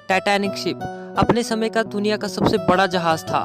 Titanic ship अपने समय का दुनिया का सबसे बड़ा जहाज था।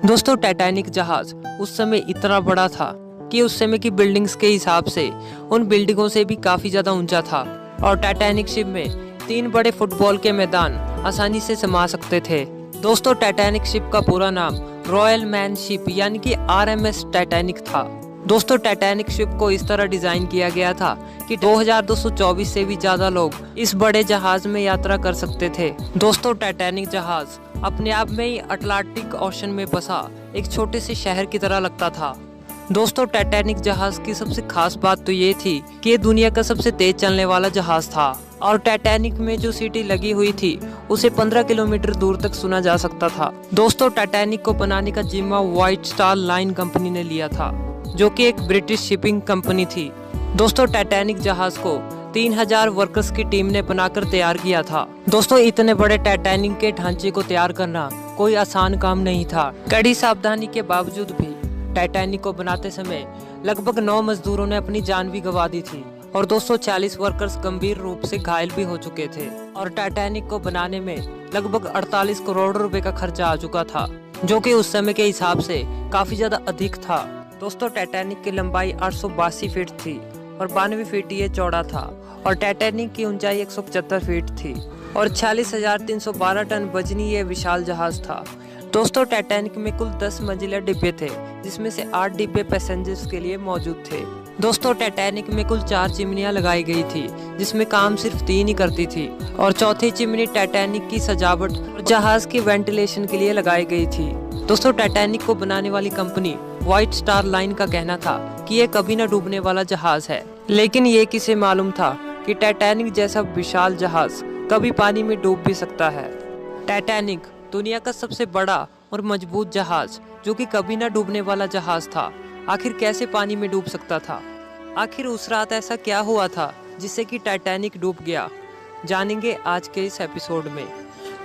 दोस्तों, टाइटैनिक जहाज उस समय इतना बड़ा था कि उस समय की बिल्डिंग्स के हिसाब से उन बिल्डिंगों से भी काफी ज्यादा ऊंचा था और टाइटैनिक शिप में 3 बड़े फुटबॉल के मैदान आसानी से समा सकते थे। दोस्तों, टाइटैनिक शिप का पूरा नाम रॉयल मैन शिप यानी कि RMS टाइटैनिक था। दोस्तों, टाइटैनिक शिप को इस तरह डिजाइन किया गया था कि 2224 से भी ज्यादा लोग इस बड़े जहाज में यात्रा कर सकते थे। दोस्तों, टाइटैनिक जहाज अपने आप में ही अटलांटिक ओशन में बसा एक छोटे से शहर की तरह लगता था। दोस्तों, टाइटैनिक जहाज की सबसे खास बात तो ये थी कि ये दुनिया का सबसे तेज चलने वाला जहाज था और टाइटैनिक में जो सीटी लगी हुई थी उसे 15 किलोमीटर दूर तक सुना जा सकता था। दोस्तों, टाइटैनिक को बनाने का जिम्मा व्हाइट स्टार लाइन कंपनी ने लिया था, जो कि एक ब्रिटिश शिपिंग कंपनी थी। दोस्तों, टाइटैनिक जहाज को 3000 वर्कर्स की टीम ने बनाकर तैयार किया था। दोस्तों, इतने बड़े टाइटैनिक के ढांचे को तैयार करना कोई आसान काम नहीं था। कड़ी सावधानी के बावजूद भी टाइटैनिक को बनाते समय लगभग 9 मजदूरों ने अपनी जान भी गंवा दी थी और 240 वर्कर्स गंभीर रूप से घायल भी हो चुके थे और टाइटैनिक को बनाने में लगभग 48 करोड़ रुपए का खर्चा आ चुका था, जो कि उस समय के हिसाब से काफी ज्यादा अधिक था। दोस्तों, टाइटैनिक की लंबाई 882 फीट थी और 92 फीट ये चौड़ा था और टाइटैनिक की ऊंचाई 175 फीट थी और 46,312 टन वजनी ये विशाल जहाज था। दोस्तों, टाइटैनिक में कुल 10 मंजिला डिब्बे थे, जिसमें से 8 डिब्बे पैसेंजर्स के लिए मौजूद थे। दोस्तों, टाइटैनिक में कुल 4 चिमनियां लगाई गई थी, जिसमें काम सिर्फ 3 ही करती थी और चौथी चिमनी टाइटैनिक की सजावट और जहाज की वेंटिलेशन के लिए लगाई गई थी। दोस्तों, टाइटैनिक को बनाने वाली कंपनी व्हाइट स्टार लाइन का कहना था कि यह कभी न डूबने वाला जहाज है, लेकिन ये किसे मालूम था कि टाइटैनिक जैसा विशाल जहाज कभी पानी में डूब भी सकता है। टाइटैनिक दुनिया का सबसे बड़ा और मजबूत जहाज, जो कि कभी न डूबने वाला जहाज था, आखिर कैसे पानी में डूब सकता था? आखिर उस रात ऐसा क्या हुआ था जिससे कि टाइटैनिक डूब गया? जानेंगे आज के इस एपिसोड में।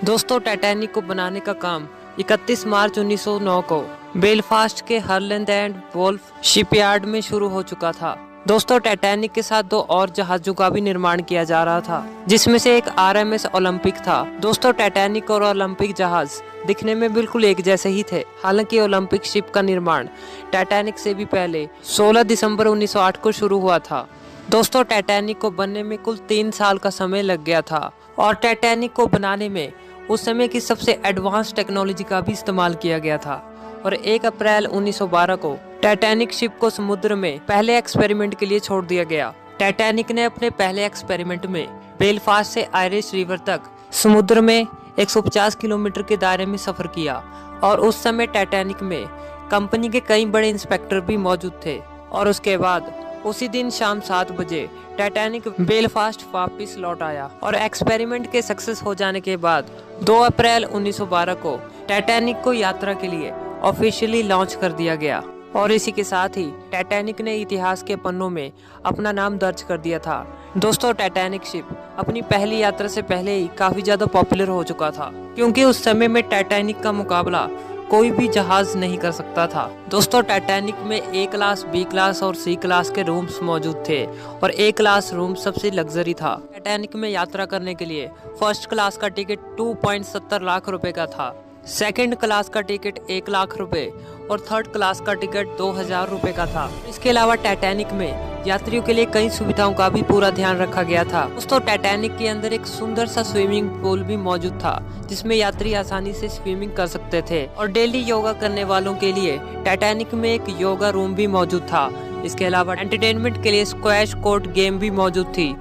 दोस्तों, टाइटैनिक को बनाने का काम 31 मार्च 1909 को बेलफास्ट के हरलैंड एंड वोल्फ शिपयार्ड में शुरू हो चुका था। दोस्तों, टाइटैनिक के साथ 2 और जहाजों का भी निर्माण किया जा रहा था, जिसमें से एक RMS ओलंपिक था। दोस्तों, टाइटैनिक और ओलंपिक जहाज दिखने में बिल्कुल एक जैसे ही थे। हालांकि ओलंपिक शिप का निर्माण टाइटैनिक से भी पहले 16 दिसंबर 1908 को शुरू हुआ था। दोस्तों, टाइटैनिक को बनने में कुल 3 साल का समय लग गया था और टाइटैनिक को बनाने में उस समय की सबसे एडवांस टेक्नोलॉजी का भी इस्तेमाल किया गया था और 1 अप्रैल 1912 को टाइटैनिक शिप को समुद्र में पहले एक्सपेरिमेंट के लिए छोड़ दिया गया। टाइटैनिक ने अपने पहले एक्सपेरिमेंट में बेलफास्ट से आयरिश रिवर तक समुद्र में 150 किलोमीटर के दायरे में सफर किया और उस समय टाइटैनिक में कंपनी के कई बड़े इंस्पेक्टर भी मौजूद थे। और उसके बाद उसी दिन शाम 7 बजे टाइटैनिक बेलफास्ट वापस लौट आया और एक्सपेरिमेंट के सक्सेस हो जाने के बाद 2 अप्रैल 1912 को टाइटैनिक को यात्रा के लिए ऑफिशियली लॉन्च कर दिया गया और इसी के साथ ही टाइटैनिक ने इतिहास के पन्नों में अपना नाम दर्ज कर दिया था। दोस्तों, टाइटैनिक शिप अपनी पहली यात्रा से पहले ही काफी ज्यादा पॉपुलर हो चुका था, क्योंकि उस समय में टाइटैनिक का मुकाबला कोई भी जहाज नहीं कर सकता था। दोस्तों, टाइटैनिक में A क्लास, B क्लास और C क्लास के रूम्स मौजूद थे और A क्लास रूम सबसे लग्जरी था। टाइटैनिक में यात्रा करने के लिए फर्स्ट क्लास का टिकट 2.70 लाख रुपए का था, सेकंड क्लास का टिकट 1 लाख रुपए और थर्ड क्लास का टिकट 2000 रुपए का था। इसके अलावा टाइटैनिक में यात्रियों के लिए कई सुविधाओं का भी पूरा ध्यान रखा गया था। दोस्तों, टाइटैनिक के अंदर एक सुंदर सा स्विमिंग पूल भी मौजूद था, जिसमें यात्री आसानी से स्विमिंग कर सकते थे और डेली योगा करने वालों के लिए टाइटैनिक में एक योगा रूम भी मौजूद था। इसके अलावा एंटरटेनमेंट के लिए स्क्वैश कोर्ट गेम भी मौजूद थी।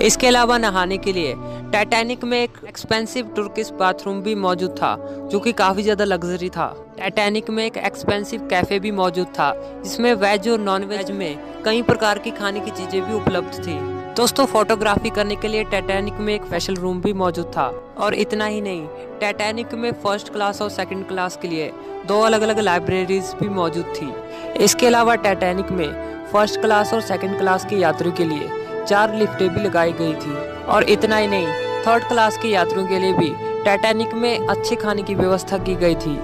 इसके अलावा नहाने के लिए टाइटैनिक में एक एक्सपेंसिव तुर्किश बाथरूम भी मौजूद था, जो कि काफी ज्यादा लग्जरी था। टाइटैनिक में एक एक्सपेंसिव कैफे भी मौजूद था, जिसमें वेज और नॉन वेज में कई प्रकार की खाने की चीजें भी उपलब्ध थी। दोस्तों, फोटोग्राफी करने के लिए टाइटैनिक में एक स्पेशल रूम भी मौजूद था और इतना ही नहीं, टाइटैनिक में फर्स्ट क्लास और सेकंड क्लास के लिए 2 अलग अलग लाइब्रेरीज भी मौजूद थी। इसके अलावा टाइटैनिक में फर्स्ट क्लास और सेकंड क्लास के यात्रियों के लिए 4 लिफ्टें भी लगाई गई थी और इतना ही नहीं, थर्ड क्लास के यात्रियों के लिए भी टाइटैनिक में अच्छे खाने की व्यवस्था की गई थी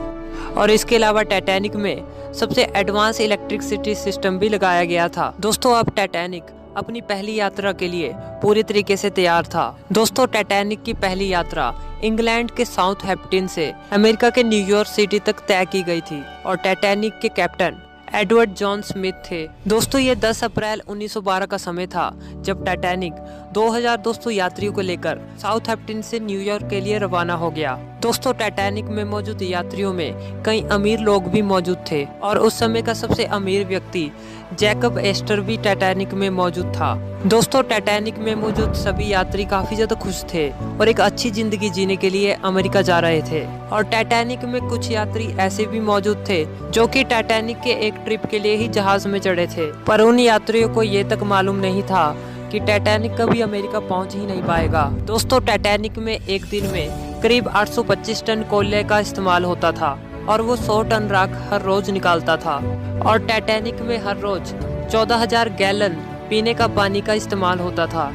और इसके अलावा टाइटैनिक में सबसे एडवांस इलेक्ट्रिसिटी सिस्टम भी लगाया गया था। दोस्तों, अब टाइटैनिक अपनी पहली यात्रा के लिए पूरी तरीके से तैयार था। दोस्तों, टाइटैनिक की पहली यात्रा इंग्लैंड के साउथहैम्पटन से अमेरिका के न्यूयॉर्क सिटी तक तय की गई थी और टाइटैनिक के कैप्टन एडवर्ड जॉन स्मिथ थे। दोस्तों, ये 10 अप्रैल 1912 का समय था जब टाइटैनिक 2200 यात्रियों को लेकर साउथहैम्पटन से न्यूयॉर्क के लिए रवाना हो गया। दोस्तों, टाइटैनिक में मौजूद यात्रियों में कई अमीर लोग भी मौजूद थे और उस समय का सबसे अमीर व्यक्ति जैकब एस्टर भी टाइटैनिक में मौजूद था। दोस्तों, टाइटैनिक में मौजूद सभी यात्री काफी ज्यादा खुश थे और एक अच्छी जिंदगी जीने के लिए अमेरिका जा रहे थे। और टाइटैनिक में कुछ यात्री ऐसे भी मौजूद थे जो कि टाइटैनिक के एक ट्रिप के लिए ही जहाज में चढ़े थे, पर उन यात्रियों को ये तक मालूम नहीं था कि टाइटैनिक कभी अमेरिका पहुंच ही नहीं पाएगा। दोस्तों, टाइटैनिक में एक दिन में करीब 825 टन कोयले का इस्तेमाल होता था और वो 100 टन राख हर रोज निकालता था। और टाइटैनिक में हर रोज 14,000 गैलन पीने का पानी का इस्तेमाल होता था।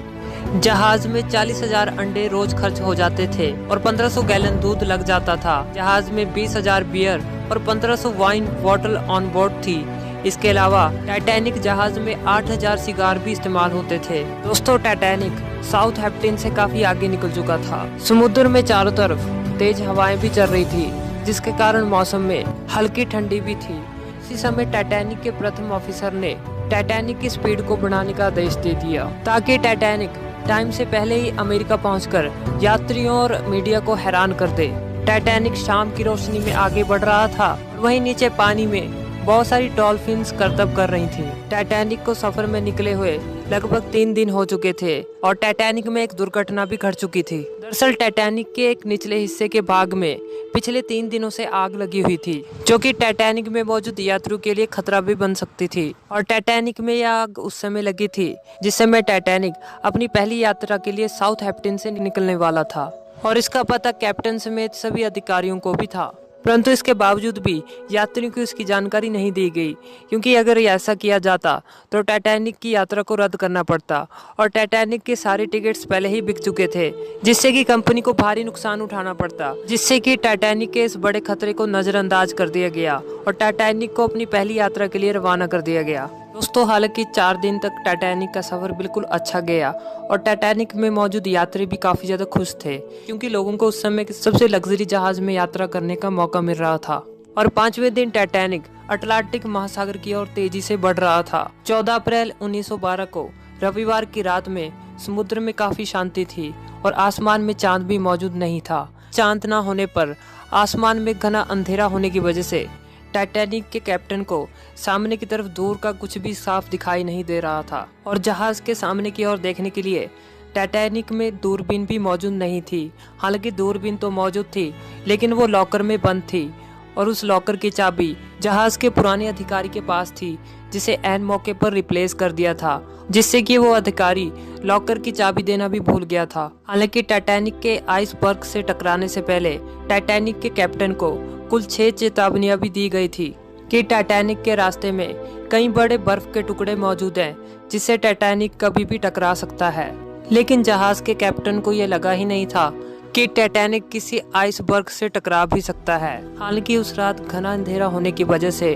जहाज में 40,000 अंडे रोज खर्च हो जाते थे और 1500 गैलन दूध लग जाता था। जहाज में 20,000 बियर और 1500 वाइन बॉटल ऑन बोर्ड थी। इसके अलावा टाइटैनिक जहाज में 8,000 सिगार भी इस्तेमाल होते थे। दोस्तों, टाइटैनिक साउथहैम्पटन से काफी आगे निकल चुका था। समुद्र में चारों तरफ तेज हवाएं भी चल रही थी, जिसके कारण मौसम में हल्की ठंडी भी थी। इसी समय टाइटैनिक के प्रथम ऑफिसर ने टाइटैनिक की स्पीड को बढ़ाने का आदेश दे दिया ताकि टाइटैनिक टाइम से पहले ही अमेरिका पहुंचकर यात्रियों और मीडिया को हैरान कर दे। टाइटैनिक शाम की रोशनी में आगे बढ़ रहा था, वहीं नीचे पानी में बहुत सारी डॉल्फिन्स करतब कर रही थी। टाइटैनिक को सफर में निकले हुए लगभग 3 दिन हो चुके थे और टाइटैनिक में एक दुर्घटना भी घट चुकी थी। दरअसल टाइटैनिक के एक निचले हिस्से के भाग में पिछले 3 दिनों से आग लगी हुई थी, जो कि टाइटैनिक में मौजूद यात्रियों के लिए खतरा भी बन सकती थी। और टाइटैनिक में यह आग उस समय लगी थी जिस समय टाइटैनिक अपनी पहली यात्रा के लिए साउथहैम्पटन से निकलने वाला था और इसका पता कैप्टन समेत सभी अधिकारियों को भी था। परंतु इसके बावजूद भी यात्रियों को इसकी जानकारी नहीं दी गई, क्योंकि अगर ऐसा किया जाता तो टाइटैनिक की यात्रा को रद्द करना पड़ता और टाइटैनिक के सारे टिकट्स पहले ही बिक चुके थे, जिससे कि कंपनी को भारी नुकसान उठाना पड़ता, जिससे कि टाइटैनिक के इस बड़े खतरे को नजरअंदाज कर दिया गया और टाइटैनिक को अपनी पहली यात्रा के लिए रवाना कर दिया गया। दोस्तों, हालांकि 4 दिन तक टाइटैनिक का सफर बिल्कुल अच्छा गया और टाइटैनिक में मौजूद यात्री भी काफी ज्यादा खुश थे, क्योंकि लोगों को उस समय सबसे लग्जरी जहाज में यात्रा करने का मौका मिल रहा था। और 5वें दिन टाइटैनिक अटलांटिक महासागर की ओर तेजी से बढ़ रहा था। 14 अप्रैल 1912 को रविवार की रात में समुद्र में काफी शांति थी और आसमान में चांद भी मौजूद नहीं था। चांद न होने पर आसमान में घना अंधेरा होने की वजह से टाइटैनिक के कैप्टन को सामने की तरफ दूर का कुछ भी साफ दिखाई नहीं दे रहा था और जहाज के सामने की ओर देखने के लिए टाइटैनिक में दूरबीन भी मौजूद नहीं थी। हालांकि दूरबीन तो मौजूद थी, लेकिन वो लॉकर में बंद थी और उस लॉकर की चाबी जहाज के पुराने अधिकारी के पास थी, जिसे ऐन मौके पर रिप्लेस कर दिया था, जिससे कि वो अधिकारी लॉकर की चाबी देना भी भूल गया था। हालांकि टाइटैनिक के आइसबर्ग से टकराने से पहले टाइटैनिक के कैप्टन को कुल 6 चेतावनियां भी दी गई थी कि टाइटैनिक के रास्ते में कई बड़े बर्फ के टुकड़े मौजूद हैं, जिससे टाइटैनिक कभी भी टकरा सकता है। लेकिन जहाज के कैप्टन को यह लगा ही नहीं था कि टाइटैनिक किसी आइसबर्ग से टकरा भी सकता है। हालांकि उस रात घना अंधेरा होने की वजह से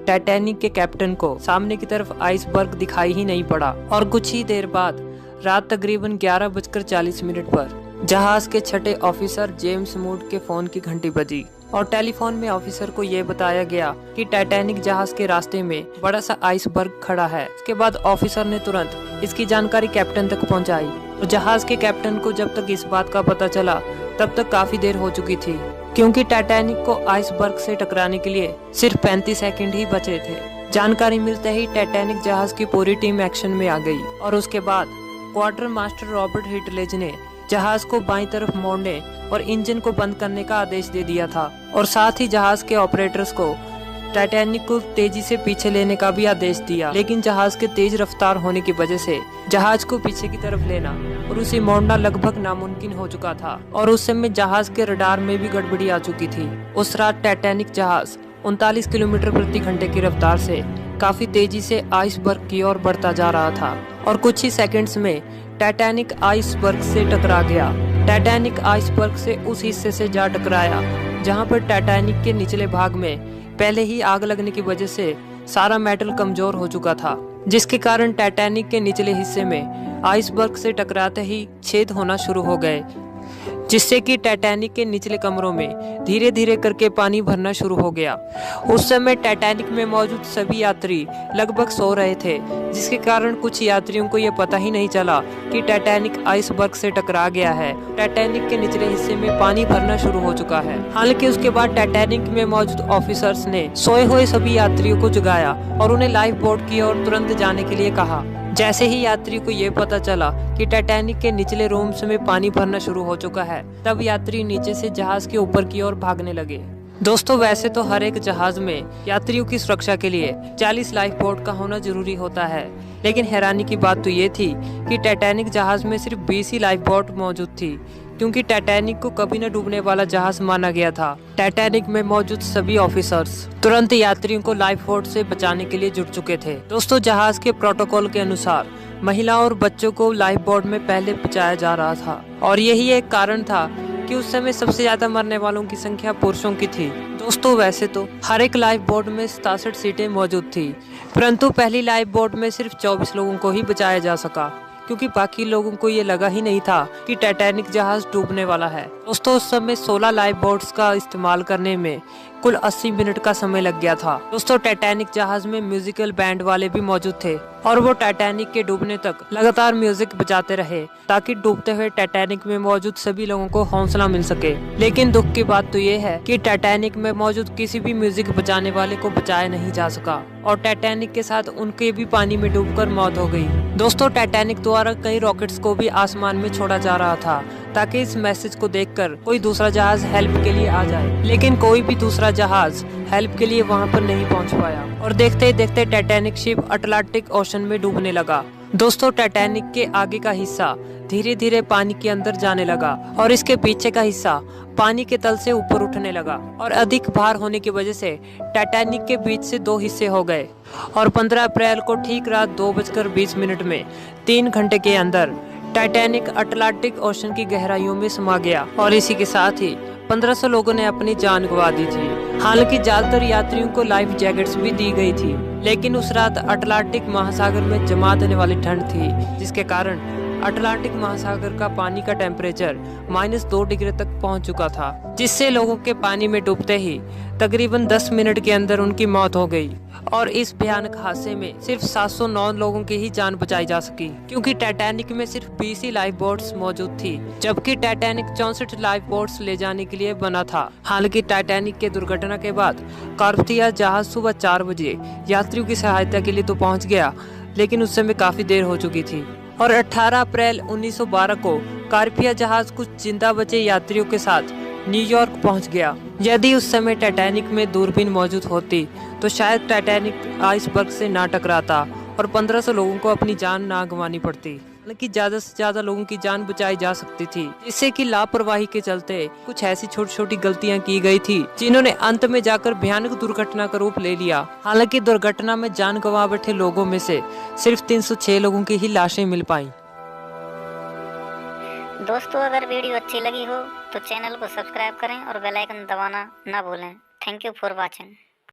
टाइटैनिक के कैप्टन को सामने की तरफ आइसबर्ग दिखाई ही नहीं पड़ा और कुछ ही देर बाद रात तकरीबन 11:40 पर जहाज के छठे ऑफिसर जेम्स मूड के फोन की घंटी बजी और टेलीफोन में ऑफिसर को यह बताया गया कि टाइटैनिक जहाज के रास्ते में बड़ा सा आइसबर्ग खड़ा है। उसके बाद ऑफिसर ने तुरंत इसकी जानकारी कैप्टन तक पहुंचाई और जहाज के कैप्टन को जब तक इस बात का पता चला तब तक काफी देर हो चुकी थी, क्योंकि टाइटैनिक को आइसबर्ग से टकराने के लिए सिर्फ 35 सेकंड ही बचे थे। जानकारी मिलते ही टाइटैनिक जहाज की पूरी टीम एक्शन में आ गई और उसके बाद क्वार्टर मास्टर रॉबर्ट हिटलेज ने जहाज को बाईं तरफ मोड़ने और इंजन को बंद करने का आदेश दे दिया था और साथ ही जहाज के ऑपरेटर्स को टाइटैनिक को तेजी से पीछे लेने का भी आदेश दिया। लेकिन जहाज के तेज रफ्तार होने की वजह से जहाज को पीछे की तरफ लेना और उसे मोड़ना लगभग नामुमकिन हो चुका था और उस समय जहाज के रडार में भी गड़बड़ी आ चुकी थी। उस रात टाइटैनिक जहाज 39 किलोमीटर प्रति घंटे की रफ्तार से काफी तेजी से आइसबर्ग की ओर बढ़ता जा रहा था और कुछ ही सेकंड्स में टाइटैनिक आइसबर्ग से टकरा गया। टाइटैनिक आइसबर्ग से उस हिस्से से जा टकराया जहां पर टाइटैनिक के निचले भाग में पहले ही आग लगने की वजह से सारा मेटल कमजोर हो चुका था, जिसके कारण टाइटैनिक के निचले हिस्से में आइसबर्ग से टकराते ही छेद होना शुरू हो गए, जिससे कि टाइटैनिक के निचले कमरों में धीरे धीरे करके पानी भरना शुरू हो गया। उस समय टाइटैनिक में मौजूद सभी यात्री लगभग सो रहे थे, जिसके कारण कुछ यात्रियों को यह पता ही नहीं चला कि टाइटैनिक आइसबर्ग से टकरा गया है। टाइटैनिक के निचले हिस्से में पानी भरना शुरू हो चुका है। हालांकि उसके बाद टाइटैनिक में मौजूद ऑफिसर्स ने सोए हुए सभी यात्रियों को जगाया और उन्हें लाइफ बोट की ओर तुरंत जाने के लिए कहा। जैसे ही यात्री को ये पता चला कि टाइटैनिक के निचले रूम्स में पानी भरना शुरू हो चुका है, तब यात्री नीचे से जहाज के ऊपर की ओर भागने लगे। दोस्तों, वैसे तो हर एक जहाज में यात्रियों की सुरक्षा के लिए 40 लाइफ बोट का होना जरूरी होता है, लेकिन हैरानी की बात तो ये थी कि टाइटैनिक जहाज में सिर्फ 20 ही लाइफ बोट मौजूद थी, क्योंकि टाइटैनिक को कभी न डूबने वाला जहाज माना गया था। टाइटैनिक में मौजूद सभी ऑफिसर्स तुरंत यात्रियों को लाइफ बोट से बचाने के लिए जुट चुके थे। दोस्तों, जहाज के प्रोटोकॉल के अनुसार महिलाओं और बच्चों को लाइफ बोट में पहले बचाया जा रहा था, और यही एक कारण था कि उस समय सबसे ज्यादा मरने वालों की संख्या पुरुषों की थी। दोस्तों, वैसे तो हर एक लाइफ बोट में 67 सीटें मौजूद थी, परंतु पहली लाइफ बोट में सिर्फ 24 लोगों को ही बचाया जा सका, क्योंकि बाकी लोगों को ये लगा ही नहीं था कि टाइटैनिक जहाज डूबने वाला है। दोस्तों, उस समय 16 लाइफ बोट्स का इस्तेमाल करने में कुल 80 मिनट का समय लग गया था। दोस्तों, टाइटैनिक जहाज में म्यूजिकल बैंड वाले भी मौजूद थे, और वो टाइटैनिक के डूबने तक लगातार म्यूजिक बजाते रहे, ताकि डूबते हुए टाइटैनिक में मौजूद सभी लोगों को हौसला मिल सके। लेकिन दुख की बात तो ये है कि टाइटैनिक में मौजूद किसी भी म्यूजिक बजाने वाले को बचाया नहीं जा सका, और टाइटैनिक के साथ उनके भी पानी में डूबकर मौत हो गई। दोस्तों, टाइटैनिक द्वारा कई रॉकेट्स को भी आसमान में छोड़ा जा रहा था, ताकि इस मैसेज को देखकर कोई दूसरा जहाज हेल्प के लिए आ जाए, लेकिन कोई भी दूसरा जहाज हेल्प के लिए वहां पर नहीं पहुंच पाया, और देखते ही देखते टाइटैनिक शिप अटलांटिक ओशन में डूबने लगा। दोस्तों, टाइटैनिक के आगे का हिस्सा धीरे धीरे पानी के अंदर जाने लगा, और इसके पीछे का हिस्सा पानी के तल से ऊपर उठने लगा, और अधिक भार होने की वजह से टाइटैनिक के बीच से 2 हिस्से हो गए, और 15 अप्रैल को ठीक रात 2:20 में 3 घंटे के अंदर टाइटैनिक अटलांटिक ओशन की गहराइयों में समा गया, और इसी के साथ ही 1500 लोगों ने अपनी जान गंवा दी थी। हालांकि ज्यादातर यात्रियों को लाइफ जैकेट्स भी दी गई थी, लेकिन उस रात अटलांटिक महासागर में जमा देने वाली ठंड थी, जिसके कारण अटलांटिक महासागर का पानी का टेम्परेचर -2 डिग्री तक पहुंच चुका था, जिससे लोगों के पानी में डूबते ही तकरीबन 10 मिनट के अंदर उनकी मौत हो गई। और इस भयानक हादसे में सिर्फ 709 लोगों की ही जान बचाई जा सकी, क्योंकि टाइटैनिक में सिर्फ 20 ही लाइफ बोट्स मौजूद थी, जबकि टाइटैनिक 64 लाइफ बोट्स ले जाने के लिए बना था। हालांकि टाइटैनिक के दुर्घटना के बाद कार्पथिया जहाज सुबह 4 बजे यात्रियों की सहायता के लिए तो पहुंच गया, लेकिन उस समय काफी देर हो चुकी थी, और 18 अप्रैल 1912 को कार्पिया जहाज कुछ जिंदा बचे यात्रियों के साथ न्यूयॉर्क पहुंच गया। यदि उस समय टाइटैनिक में दूरबीन मौजूद होती तो शायद टाइटैनिक आइसबर्ग से ना टकराता और 1500 लोगों को अपनी जान ना गंवानी पड़ती। हालांकि ज्यादा से ज्यादा लोगों की जान बचाई जा सकती थी, इससे कि लापरवाही के चलते कुछ ऐसी छोटी छोटी गलतियां की गई थी, जिन्होंने अंत में जाकर भयानक दुर्घटना का रूप ले लिया। हालांकि दुर्घटना में जान गंवा बैठे लोगों में से सिर्फ 306 लोगों की ही लाशें मिल पाई। दोस्तों, अगर वीडियो अच्छी लगी हो तो चैनल को सब्सक्राइब करें और बेल आइकन दबाना ना भूलें। Thank you for watching.